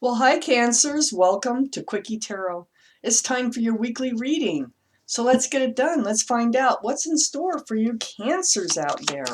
Well, hi, Cancers. Welcome to Quickie Tarot. It's time for your weekly reading. So let's get it done. Let's find out what's in store for you Cancers out there.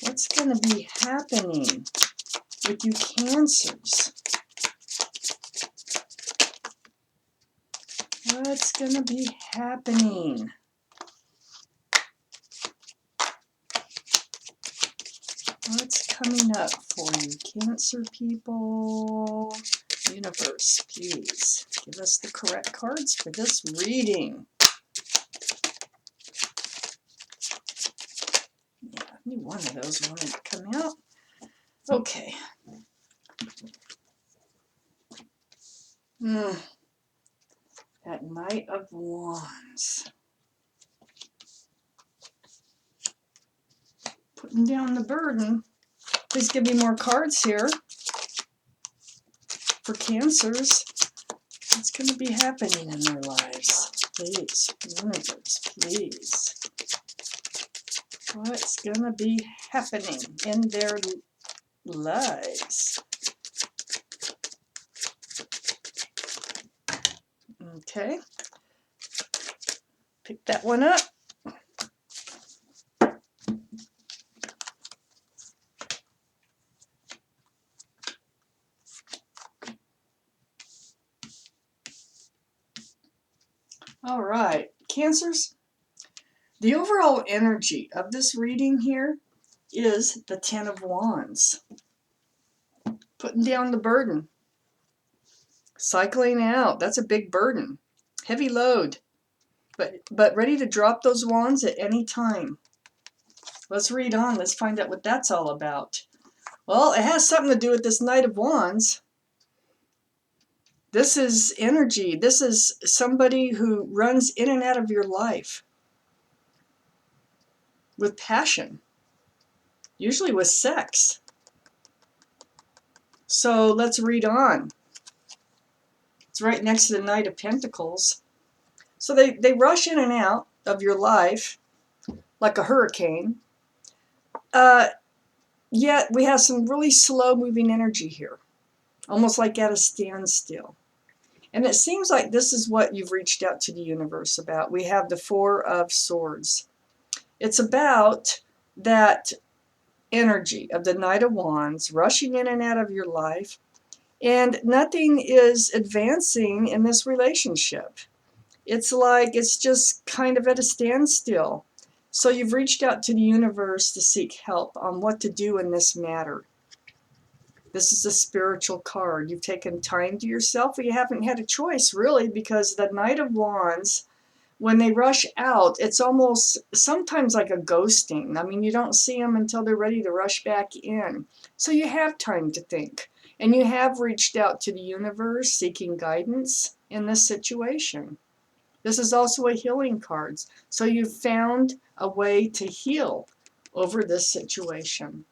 What's going to be happening with you Cancers? What's going to be happening? What's coming up for you Cancer people? Universe, please give us the correct cards for this reading. Yeah, I knew one of those wanted to come out. Okay. That Knight of Wands. Putting down the burden. Please give me more cards here for Cancers. What's going to be happening in their lives? Please, universe, please. What's going to be happening in their lives? Okay. Pick that one up. All right, Cancers. The overall energy of this reading here is the Ten of Wands. Putting down the burden. Cycling out. That's a big burden. Heavy load. But ready to drop those wands at any time. Let's read on. Let's find out what that's all about. Well, it has something to do with this Knight of Wands. This is energy. This is somebody who runs in and out of your life with passion, usually with sex. So let's read on. It's right next to the Knight of Pentacles. So they rush in and out of your life like a hurricane. Yet we have some really slow moving energy here, almost like at a standstill. And it seems like this is what you've reached out to the universe about. We have the Four of Swords. It's about that energy of the Knight of Wands rushing in and out of your life, and nothing is advancing in this relationship. It's like it's just kind of at a standstill. So you've reached out to the universe to seek help on what to do in this matter. This is a spiritual card. You've taken time to yourself, or you haven't had a choice, really, because the Knight of Wands, when they rush out, it's almost sometimes like a ghosting. I mean, you don't see them until they're ready to rush back in. So you have time to think. And you have reached out to the universe seeking guidance in this situation. This is also a healing card. So you've found a way to heal over this situation.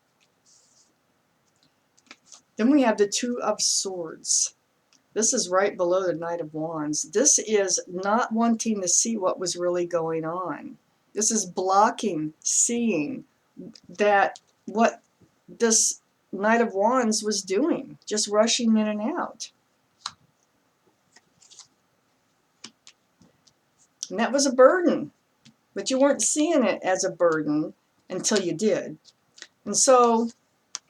Then we have the Two of Swords. This is right below the Knight of Wands. This is not wanting to see what was really going on. This is blocking seeing that what this Knight of Wands was doing, just rushing in and out. And that was a burden, but you weren't seeing it as a burden until you did. And so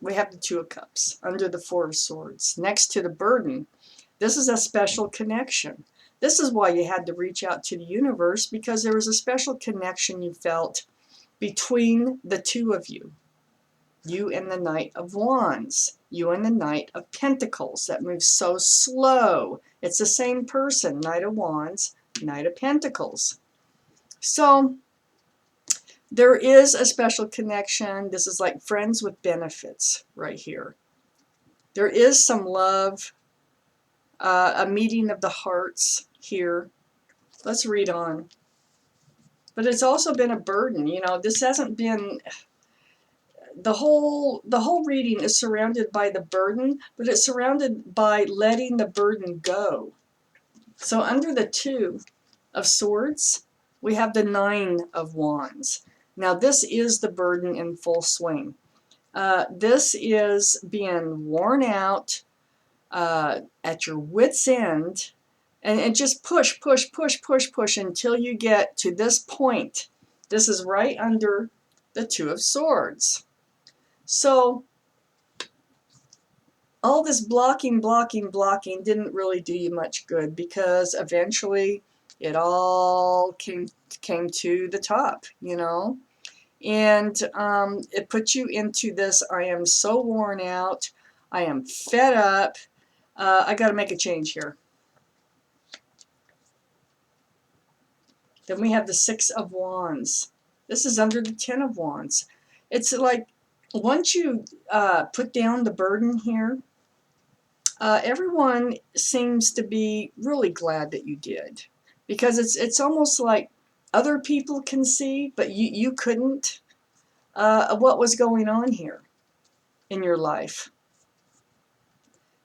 we have the Two of Cups under the Four of Swords. Next to the burden, this is a special connection. This is why you had to reach out to the universe, because there was a special connection you felt between the two of you. You and the Knight of Wands. You and the Knight of Pentacles that moves so slow. It's the same person, Knight of Wands, Knight of Pentacles. So there is a special connection. This is like friends with benefits right here. There is some love, a meeting of the hearts here. Let's read on. But it's also been a burden. You know, this hasn't been, the whole reading is surrounded by the burden, but it's surrounded by letting the burden go. So under the Two of Swords, we have the Nine of Wands. Now this is the burden in full swing. This is being worn out, at your wit's end, and just push, push, push, push, push until you get to this point. This is right under the Two of Swords. So all this blocking, blocking, blocking didn't really do you much good, because eventually it all came to the top, you know. And it put you into this, I am so worn out, I am fed up, I got to make a change here. Then we have the Six of Wands. This is under the Ten of Wands. It's like once you put down the burden here, everyone seems to be really glad that you did, because it's almost like other people can see, but you couldn't, what was going on here in your life.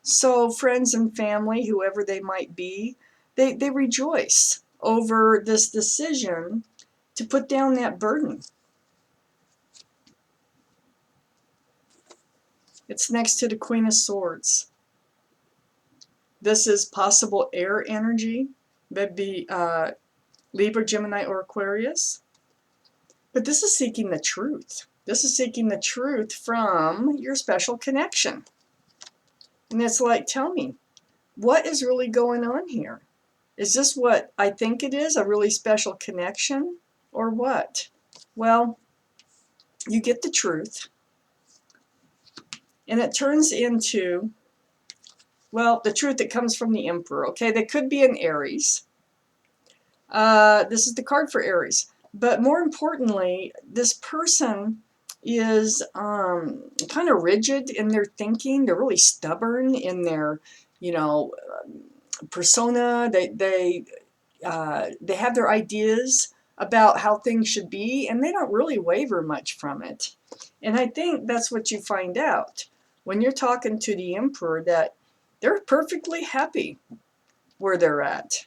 So friends and family, whoever they might be, they rejoice over this decision to put down that burden. It's next to the Queen of Swords. This is possible air energy, maybe Libra, Gemini, or Aquarius. But this is seeking the truth. This is seeking the truth from your special connection. And it's like, tell me, what is really going on here? Is this what I think it is, a really special connection, or what? Well, you get the truth, and it turns into, well, the truth that comes from the Emperor. Okay, they could be an Aries. This is the card for Aries. But more importantly, this person is kind of rigid in their thinking. They're really stubborn in their, you know, persona. They have their ideas about how things should be, and they don't really waver much from it. And I think that's what you find out when you're talking to the Emperor, that they're perfectly happy where they're at.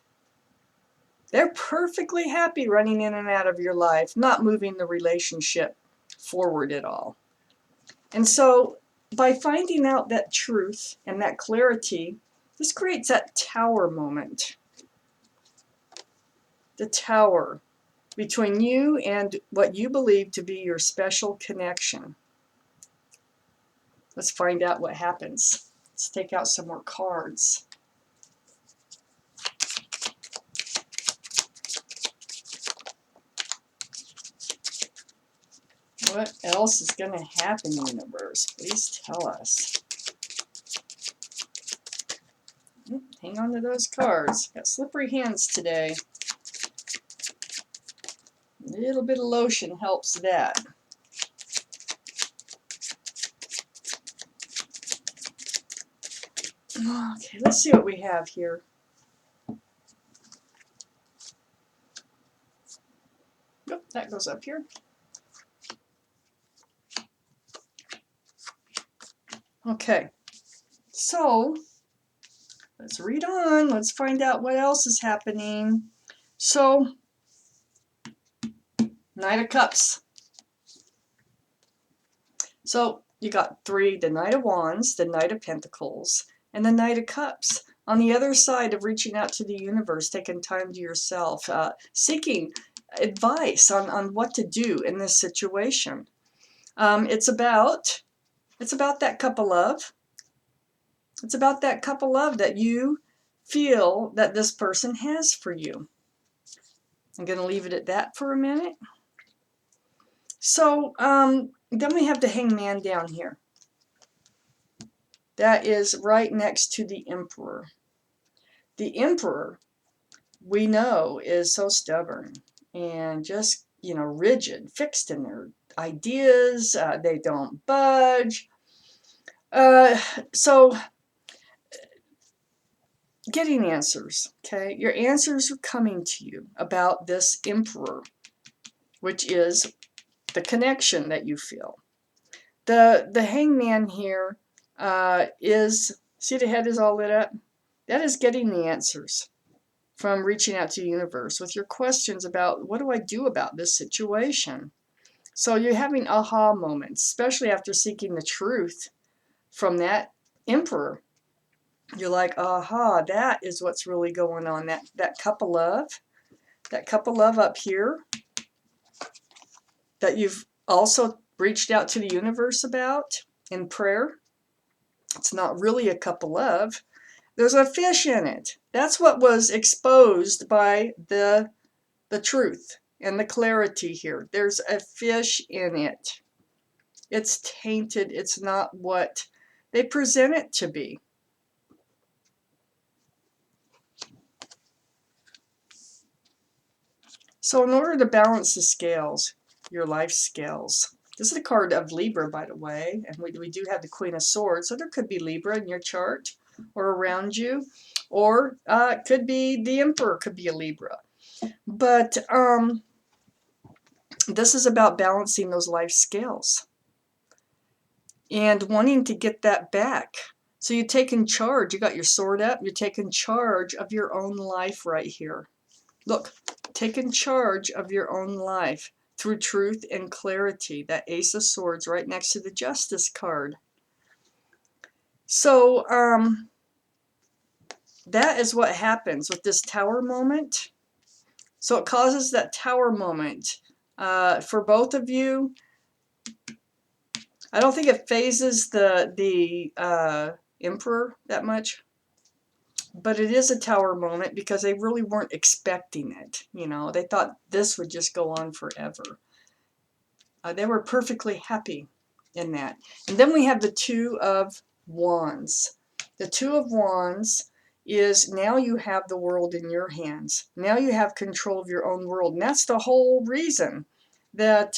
They're perfectly happy running in and out of your life, not moving the relationship forward at all. And so by finding out that truth and that clarity, this creates that tower moment. The tower between you and what you believe to be your special connection. Let's find out what happens. Let's take out some more cards. What else is going to happen, universe? Please tell us. Hang on to those cards. Got slippery hands today. A little bit of lotion helps that. Okay, let's see what we have here. Nope, that goes up here. Okay, so let's read on. Let's find out what else is happening. So, Knight of Cups. So you got three, the Knight of Wands, the Knight of Pentacles, and the Knight of Cups. On the other side of reaching out to the universe, taking time to yourself, seeking advice on what to do in this situation. It's about that cup of love. It's about that cup of love that you feel that this person has for you. I'm going to leave it at that for a minute. So then we have the Hangman down here. That is right next to the Emperor. The Emperor, we know, is so stubborn and just, you know, rigid, fixed in their ideas. They don't budge. So getting answers, okay? Your answers are coming to you about this Emperor, which is the connection that you feel. The Hangman here is, see the head is all lit up? That is getting the answers from reaching out to the universe with your questions about, what do I do about this situation? So you're having aha moments, especially after seeking the truth from that Emperor. You're like, aha, that is what's really going on. That cup of love, that cup of love up here that you've also reached out to the universe about in prayer. It's not really a cup of love. There's a fish in it. That's what was exposed by the truth and the clarity here. There's a fish in it. It's tainted. It's not what they present it to be. So in order to balance the scales, your life scales, this is a card of Libra, by the way, and we do have the Queen of Swords, so there could be Libra in your chart or around you, or it could be the Emperor, could be a Libra. But this is about balancing those life scales and wanting to get that back. So you're taking charge. You got your sword up. You're taking charge of your own life right here. Look, taking charge of your own life through truth and clarity. That Ace of Swords right next to the Justice card. So that is what happens with this Tower moment. So it causes that Tower moment for both of you. I don't think it phases the Emperor that much, but it is a Tower moment because they really weren't expecting it. You know, they thought this would just go on forever. They were perfectly happy in that. And then we have the Two of Wands. The Two of Wands is now you have the world in your hands. Now you have control of your own world. And that's the whole reason that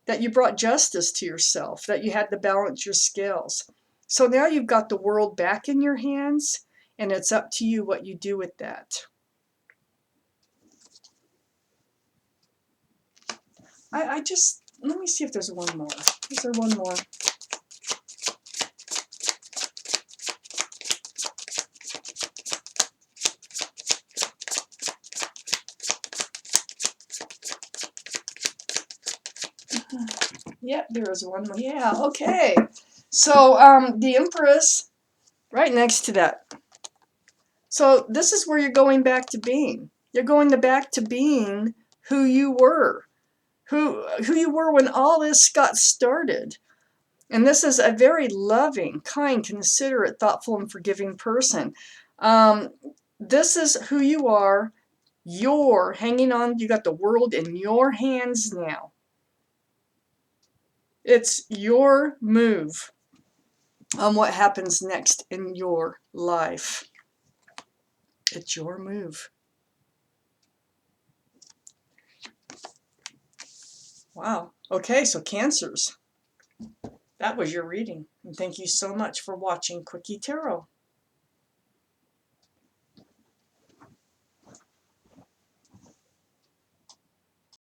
that you brought justice to yourself, that you had to balance your scales. So now you've got the world back in your hands, and it's up to you what you do with that. I just, let me see if there's one more. Is there one more? Yep, there is one more. Yeah, okay. So the Empress right next to that. So this is where you're going back to being. You're going back to being who you were. Who you were when all this got started. And this is a very loving, kind, considerate, thoughtful, and forgiving person. This is who you are. You're hanging on. You got the world in your hands now. It's your move on what happens next in your life. It's your move. Wow. Okay, so Cancers. That was your reading. And thank you so much for watching Quickie Tarot.